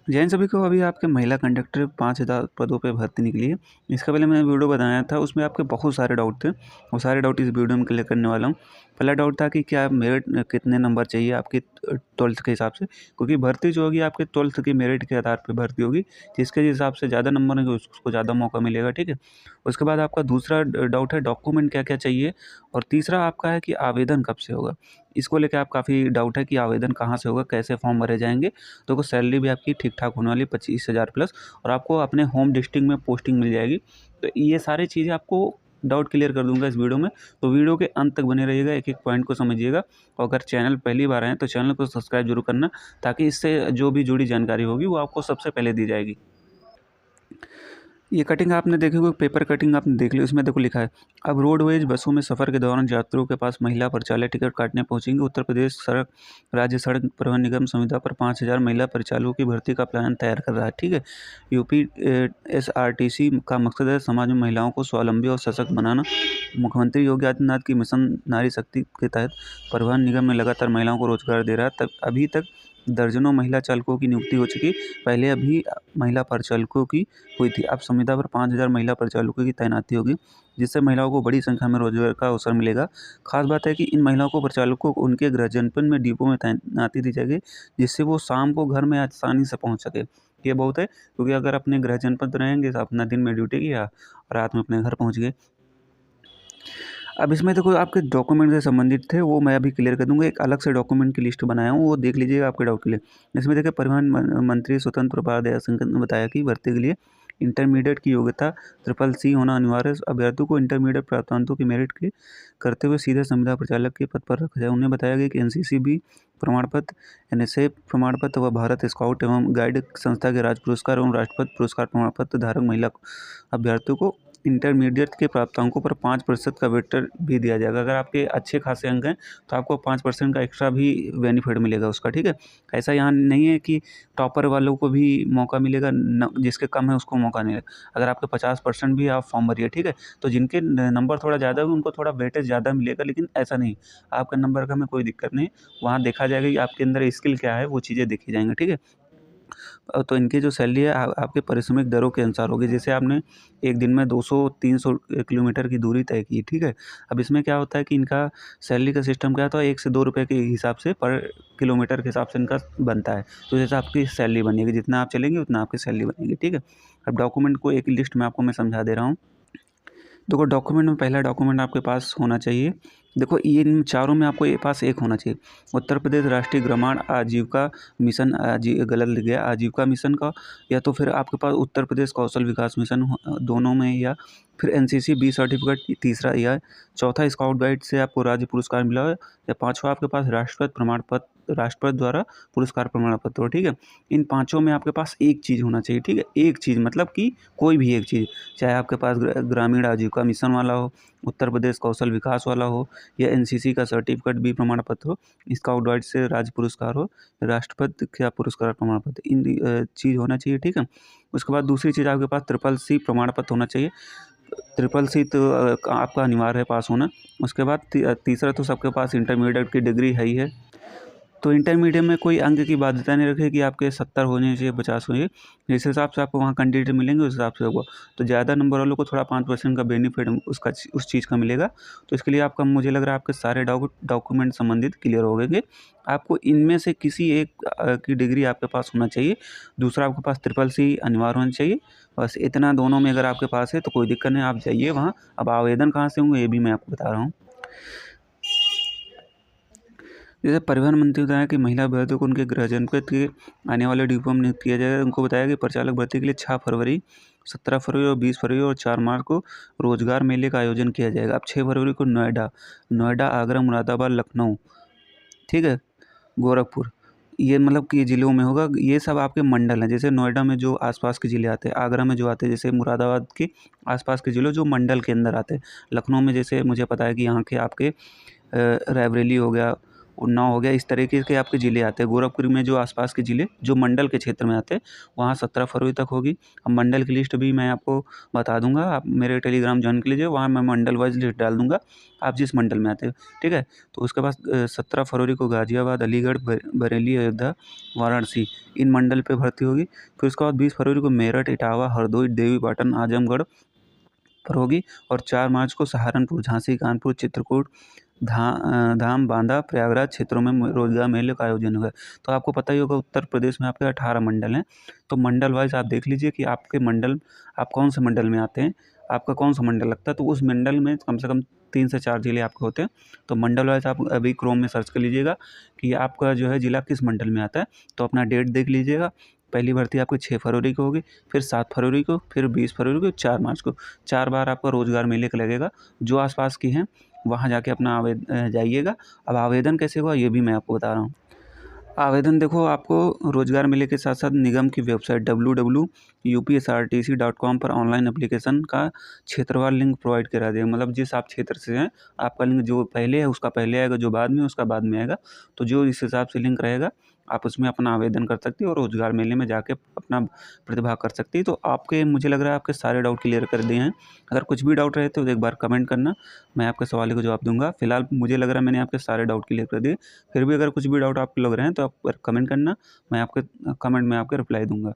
जैन सभी को अभी आपके महिला कंडक्टर 5000 पदों पे भर्ती निकली है। इसका पहले मैंने वीडियो बनाया था, उसमें आपके बहुत सारे डाउट थे। वो सारे डाउट इस वीडियो में क्लियर करने वाला हूँ। पहला डाउट था कि क्या मेरिट कितने नंबर चाहिए आपके 12th के हिसाब से, क्योंकि भर्ती जो होगी आपके 12th की मेरिट के आधार पर भर्ती होगी। जिसके हिसाब से ज़्यादा नंबर होंगे उसको ज़्यादा मौका मिलेगा, ठीक है। उसके बाद आपका दूसरा डाउट है डॉक्यूमेंट क्या क्या चाहिए, और तीसरा आपका है कि आवेदन कब से होगा। इसको लेकर आप काफ़ी डाउट है कि आवेदन कहाँ से होगा, कैसे फॉर्म भरे जाएंगे। तो सैलरी भी आपकी ठीक-ठाक होने वाली है 25,000 प्लस, और आपको अपने होम डिस्ट्रिक्ट में पोस्टिंग मिल जाएगी। तो ये सारी चीज़ें आपको डाउट क्लियर कर दूँगा इस वीडियो में। तो वीडियो के अंत तक बने रहिएगा, एक-एक पॉइंट को समझिएगा। और अगर चैनल पहली बार आए हैं तो चैनल को सब्सक्राइब ज़रूर करना, ताकि इससे जो भी जुड़ी जानकारी होगी वो आपको सबसे पहले दी जाएगी। ये कटिंग आपने देखी होगी, पेपर कटिंग आपने देख ली। उसमें देखो लिखा है, अब रोडवेज बसों में सफ़र के दौरान यात्रियों के पास महिला परिचालक टिकट काटने पहुंचेंगे। उत्तर प्रदेश सड़क राज्य सड़क परिवहन निगम संविदा पर 5000 महिला परिचालकों की भर्ती का प्लान तैयार कर रहा है, ठीक है। यूपी एसआरटीसी का मकसद है समाज में महिलाओं को स्वावलंबी और सशक्त बनाना। मुख्यमंत्री योगी आदित्यनाथ की मिशन नारी शक्ति के तहत परिवहन निगम में लगातार महिलाओं को रोजगार दे रहा है। तब अभी तक दर्जनों महिला चालकों की नियुक्ति हो चुकी। पहले अभी महिला परिचालकों की हुई थी। अब संविदा पर 5000 महिला परिचालकों की तैनाती होगी, जिससे महिलाओं को बड़ी संख्या में रोजगार का अवसर मिलेगा। खास बात है कि इन महिलाओं को परिचालकों को उनके गृह जनपद में डिपो में तैनाती दी जाएगी, जिससे वो शाम को घर में आसानी से पहुंच सके। ये बहुत है, क्योंकि अगर अपने गृह जनपद रहेंगे तो अपना दिन में ड्यूटी किया और रात में अपने घर पहुँच गए। अब इसमें देखो आपके डॉक्यूमेंट से संबंधित थे, वो मैं अभी क्लियर कर दूँगा। एक अलग से डॉक्यूमेंट की लिस्ट बनाया हूँ, वो देख लीजिएगा आपके डाउट के लिए। इसमें देखिए परिवहन मंत्री स्वतंत्र प्रभार दया शंकर ने बताया कि भर्ती के लिए इंटरमीडिएट की योग्यता ट्रिपल सी होना अनिवार्य है। अभ्यर्थियों को इंटरमीडिएट प्राप्तांकों की मेरिट के करते हुए सीधे संविदा परिचालक के पद पर रखा जाए। उन्हें बताया गया कि एनसीसीबी प्रमाण पत्र, एनएसए प्रमाण पत्र व भारत स्काउट एवं गाइड संस्था के राज्य पुरस्कार एवं राष्ट्रपति पुरस्कार प्रमाण पत्र धारक महिला अभ्यर्थियों को इंटरमीडिएट के प्राप्तांकों पर 5% का वेटर भी दिया जाएगा। अगर आपके अच्छे खासे अंक हैं तो आपको 5% का एक्स्ट्रा भी बेनिफिट मिलेगा उसका, ठीक है। ऐसा यहाँ नहीं है कि टॉपर वालों को भी मौका मिलेगा, जिसके कम है उसको मौका नहीं मिलेगा। अगर आपके 50% भी आप फॉर्म भरिए, ठीक है। तो जिनके नंबर थोड़ा ज़्यादा हुए उनको थोड़ा वेटेज ज़्यादा मिलेगा, लेकिन ऐसा नहीं, आपका नंबर का में कोई दिक्कत नहीं। वहाँ देखा जाएगा कि आपके अंदर स्किल क्या है, वो चीज़ें देखी जाएंगी, ठीक है। तो इनकी जो सैलरी है आपके पारिश्रमिक दरों के अनुसार होगी। जैसे आपने एक दिन में 200-300 किलोमीटर की दूरी तय की, ठीक है। अब इसमें क्या होता है कि इनका सैलरी का सिस्टम क्या होता है, 1 से 2 रुपये के हिसाब से पर किलोमीटर के हिसाब से इनका बनता है। तो जैसे आपकी सैलरी बनेगी, जितना आप चलेंगे उतना आपकी सैलरी बनेगी, ठीक है। अब डॉक्यूमेंट को एक लिस्ट में आपको मैं समझा दे रहा हूँ। देखो डॉक्यूमेंट में पहला डॉक्यूमेंट आपके पास होना चाहिए। देखो ये इन चारों में आपको ये पास एक होना चाहिए। उत्तर प्रदेश राष्ट्रीय ग्रामीण आजीविका मिशन, गलत लिख गया, आजीविका मिशन का, या तो फिर आपके पास उत्तर प्रदेश कौशल विकास मिशन दोनों में, या फिर एनसीसी बी सर्टिफिकेट तीसरा, या चौथा स्काउट गाइड से आपको राज्य पुरस्कार मिला हो, या पाँचवा आपके पास राष्ट्रपति प्रमाण पत्र, राष्ट्रपति द्वारा पुरस्कार प्रमाण पत्र हो, ठीक है। इन पाँचों में आपके पास एक चीज़ होना चाहिए, ठीक है। एक चीज़ मतलब कि कोई भी एक चीज़, चाहे आपके पास ग्रामीण आजीविका मिशन वाला हो, उत्तर प्रदेश कौशल विकास वाला हो, या एनसीसी का सर्टिफिकेट भी प्रमाण पत्र हो, स्काउट गाइड से राज्य पुरस्कार हो, राष्ट्रपति का पुरस्कार प्रमाण पत्र, इन चीज़ होना चाहिए, ठीक है। उसके बाद दूसरी चीज़ आपके पास ट्रिपल सी प्रमाण पत्र होना चाहिए। ट्रिपल सी तो आपका अनिवार्य है पास होना। उसके बाद तीसरा तो सबके पास इंटरमीडिएट की डिग्री है ही है। तो इंटरमीडिएट में कोई अंक की बाध्यता नहीं रखी कि आपके 70 होने चाहिए, 50 होने चाहिए। जिस हिसाब से आपको वहाँ कैंडिडेट मिलेंगे उस हिसाब से होगा। तो ज़्यादा नंबर वालों को थोड़ा 5% का बेनिफिट उसका उस चीज़ का मिलेगा। तो इसके लिए आपका, मुझे लग रहा है आपके सारे डॉक्यूमेंट संबंधित क्लियर हो गए। आपको इनमें से किसी एक की डिग्री आपके पास होना चाहिए। दूसरा आपके पास ट्रिपल सी अनिवार्य होना चाहिए। बस इतना दोनों में अगर आपके पास है तो कोई दिक्कत नहीं, आप जाइए वहाँ। अब आवेदन कहाँ से होंगे ये भी मैं आपको बता रहा हूँ। जैसे परिवहन मंत्री ने बताया कि महिला अभ्यर्थियों को उनके गृह जनपद के आने वाले डिपो में नियुक्त किया जाएगा। उनको बताया कि परिचालक भर्ती के लिए 6 फरवरी, 17 फरवरी और 20 फरवरी और 4 मार्च को रोजगार मेले का आयोजन किया जाएगा। अब 6 फरवरी को नोएडा, आगरा, मुरादाबाद, लखनऊ, ठीक है, गोरखपुर, ये मतलब कि ज़िलों में होगा। ये सब आपके मंडल हैं। जैसे नोएडा में जो आसपास के ज़िले आते हैं, आगरा में जो आते हैं, जैसे मुरादाबाद के आसपास के ज़िले जो मंडल के अंदर आते हैं। लखनऊ में जैसे मुझे पता है कि यहाँ के आपके रायबरेली हो गया, उन्नाव हो गया, इस तरीके के आपके ज़िले आते हैं। गोरखपुर में जो आसपास के ज़िले जो मंडल के क्षेत्र में आते हैं, वहाँ 17 फरवरी तक होगी। अब मंडल की लिस्ट भी मैं आपको बता दूंगा, आप मेरे टेलीग्राम ज्वाइन कर लीजिए, वहाँ मैं मंडल वाइज लिस्ट डाल दूंगा, आप जिस मंडल में आते हो, ठीक है। तो उसके बाद 17 फरवरी को गाजियाबाद, अलीगढ़, बरेली, अयोध्या, वाराणसी इन मंडल पे भर्ती होगी। फिर उसके बाद 20 फरवरी को मेरठ, इटावा, हरदोई, देवीपाटन, आजमगढ़ पर होगी। और 4 मार्च को सहारनपुर, झांसी, कानपुर, चित्रकूट, धाम, बांदा, प्रयागराज क्षेत्रों में रोजगार मेले का आयोजन हुआ है। तो आपको पता ही होगा उत्तर प्रदेश में आपके 18 मंडल हैं। तो मंडल वाइज आप देख लीजिए कि आपके मंडल, आप कौन से मंडल में आते हैं, आपका कौन सा मंडल लगता है। तो उस मंडल में कम से कम 3 से 4 ज़िले आपके होते हैं। तो मंडल वाइज आप अभी क्रोम में सर्च कर लीजिएगा कि आपका जो है ज़िला किस मंडल में आता है। तो अपना डेट देख लीजिएगा। पहली भर्ती आपकी 6 फरवरी को होगी, फिर 7 फरवरी को, फिर 20 फरवरी को, 4 मार्च को। 4 बार आपका रोजगार मेले का लगेगा। जो आसपास की हैं वहाँ जाके अपना जाइएगा। अब आवेदन कैसे हुआ ये भी मैं आपको बता रहा हूँ। आवेदन देखो, आपको रोजगार मेले के साथ साथ निगम की वेबसाइट www.upsrtc.com पर ऑनलाइन एप्लीकेशन का क्षेत्रवार लिंक प्रोवाइड करा दिया। मतलब जिस आप क्षेत्र से हैं, आपका लिंक जो पहले है उसका पहले आएगा, जो बाद में उसका बाद में आएगा। तो जो इस हिसाब से लिंक रहेगा, आप उसमें अपना आवेदन कर सकती हो और रोजगार मेले में जाके अपना प्रतिभा कर सकती है। तो आपके, मुझे लग रहा है आपके सारे डाउट क्लियर कर दिए हैं। अगर कुछ भी डाउट रहे तो एक बार कमेंट करना, मैं आपके सवाल को जवाब दूंगा। फिलहाल मुझे लग रहा है मैंने आपके सारे डाउट क्लियर कर दिए। फिर भी अगर कुछ भी डाउट आपको लग रहे हैं तो आप कमेंट करना, मैं आपके कमेंट में आपके रिप्लाई दूंगा।